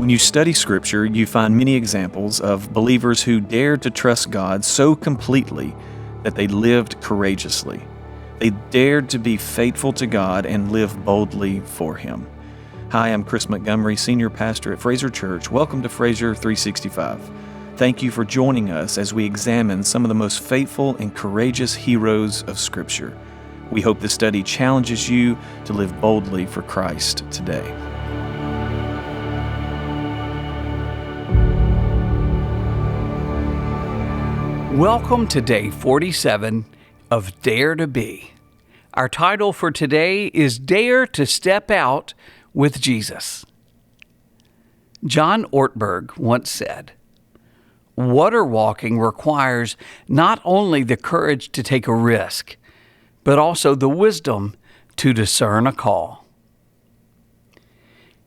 When you study Scripture, you find many examples of believers who dared to trust God so completely that they lived courageously. They dared to be faithful to God and live boldly for Him. Hi, I'm Chris Montgomery, Senior Pastor at Fraser Church. Welcome to Fraser 365. Thank you for joining us as we examine some of the most faithful and courageous heroes of Scripture. We hope this study challenges you to live boldly for Christ today. Welcome to day 47 of Dare to Be. Our title for today is Dare to Step Out with Jesus. John Ortberg once said, "Water walking requires not only the courage to take a risk, but also the wisdom to discern a call."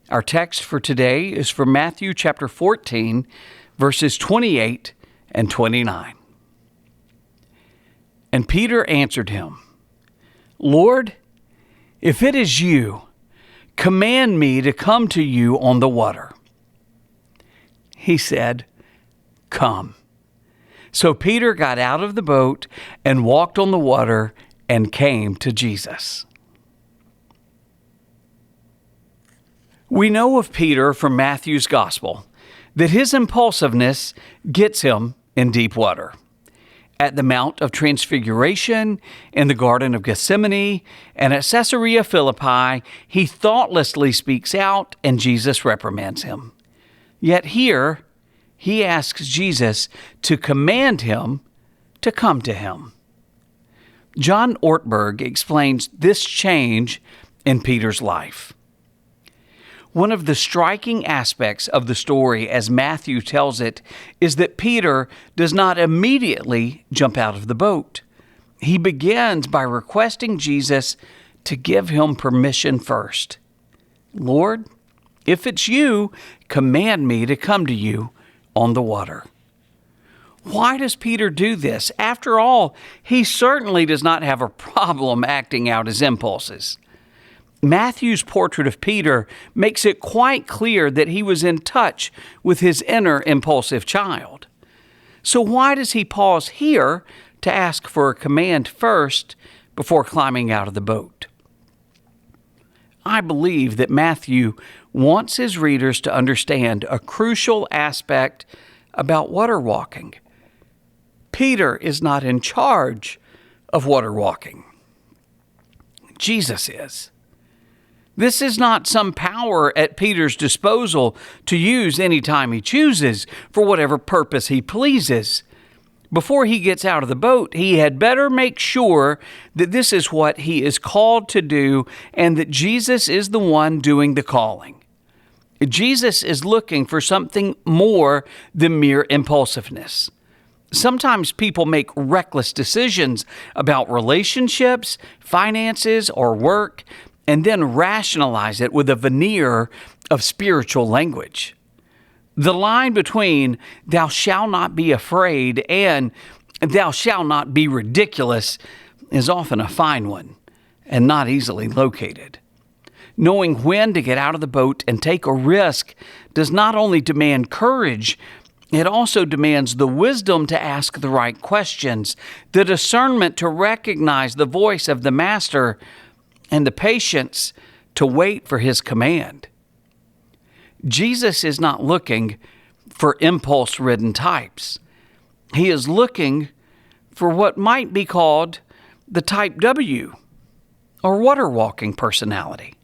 Our text for today is from Matthew chapter 14, verses 28 and 29. And Peter answered him, "Lord, if it is you, command me to come to you on the water." He said, "Come." So Peter got out of the boat and walked on the water and came to Jesus. We know of Peter from Matthew's Gospel that his impulsiveness gets him in deep water. At the Mount of Transfiguration, in the Garden of Gethsemane, and at Caesarea Philippi, he thoughtlessly speaks out and Jesus reprimands him. Yet here, he asks Jesus to command him to come to him. John Ortberg explains this change in Peter's life. One of the striking aspects of the story as Matthew tells it is that Peter does not immediately jump out of the boat. He begins by requesting Jesus to give him permission first. "Lord, if it's you, command me to come to you on the water." Why does Peter do this? After all, he certainly does not have a problem acting out his impulses. Matthew's portrait of Peter makes it quite clear that he was in touch with his inner impulsive child. So why does he pause here to ask for a command first before climbing out of the boat? I believe that Matthew wants his readers to understand a crucial aspect about water walking. Peter is not in charge of water walking. Jesus is. This is not some power at Peter's disposal to use anytime he chooses for whatever purpose he pleases. Before he gets out of the boat, he had better make sure that this is what he is called to do and that Jesus is the one doing the calling. Jesus is looking for something more than mere impulsiveness. Sometimes people make reckless decisions about relationships, finances, or work, and then rationalize it with a veneer of spiritual language. The line between "thou shalt not be afraid" and "thou shalt not be ridiculous" is often a fine one and not easily located. Knowing when to get out of the boat and take a risk does not only demand courage, it also demands the wisdom to ask the right questions, the discernment to recognize the voice of the Master, and the patience to wait for his command. Jesus is not looking for impulse-ridden types. He is looking for what might be called the type W, or water-walking personality.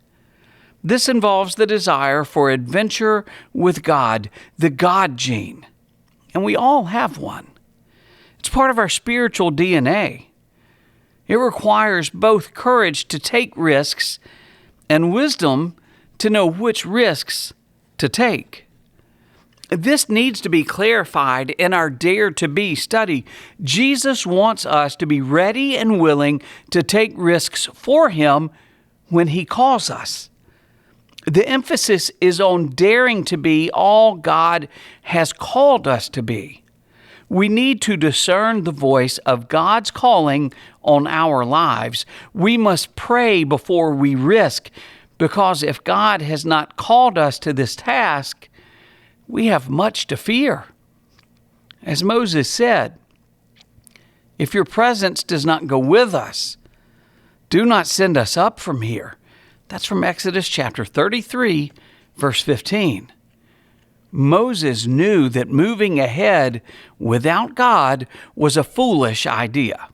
This involves the desire for adventure with God, the God gene, and we all have one. It's part of our spiritual DNA. It requires both courage to take risks and wisdom to know which risks to take. This needs to be clarified in our Dare to Be study. Jesus wants us to be ready and willing to take risks for Him when He calls us. The emphasis is on daring to be all God has called us to be. We need to discern the voice of God's calling on our lives. We must pray before we risk, because if God has not called us to this task, we have much to fear. As Moses said, if your presence does not go with us, do not send us up from here. That's from Exodus chapter 33, verse 15. Moses knew that moving ahead without God was a foolish idea.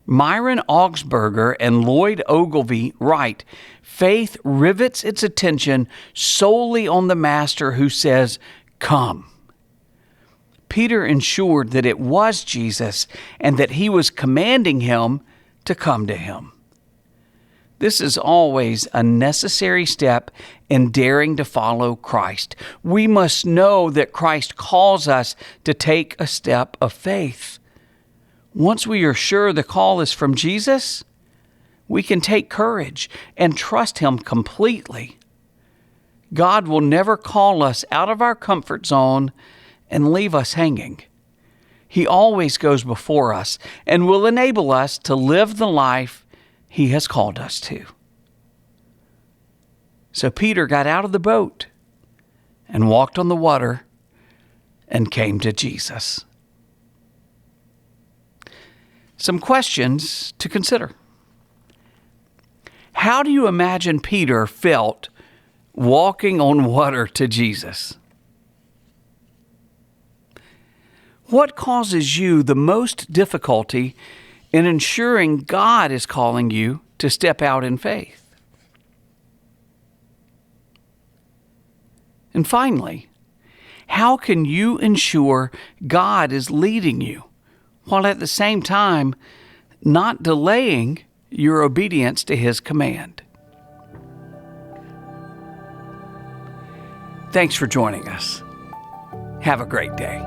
Myron Augsburger and Lloyd Ogilvie write, faith rivets its attention solely on the Master who says, come. Peter ensured that it was Jesus and that he was commanding him to come to him. This is always a necessary step in daring to follow Christ. We must know that Christ calls us to take a step of faith. Once we are sure the call is from Jesus, we can take courage and trust Him completely. God will never call us out of our comfort zone and leave us hanging. He always goes before us and will enable us to live the life He has called us to. So Peter got out of the boat and walked on the water and came to Jesus. Some questions to consider. How do you imagine Peter felt walking on water to Jesus? What causes you the most difficulty in ensuring God is calling you to step out in faith? And finally, how can you ensure God is leading you while at the same time not delaying your obedience to His command? Thanks for joining us. Have a great day.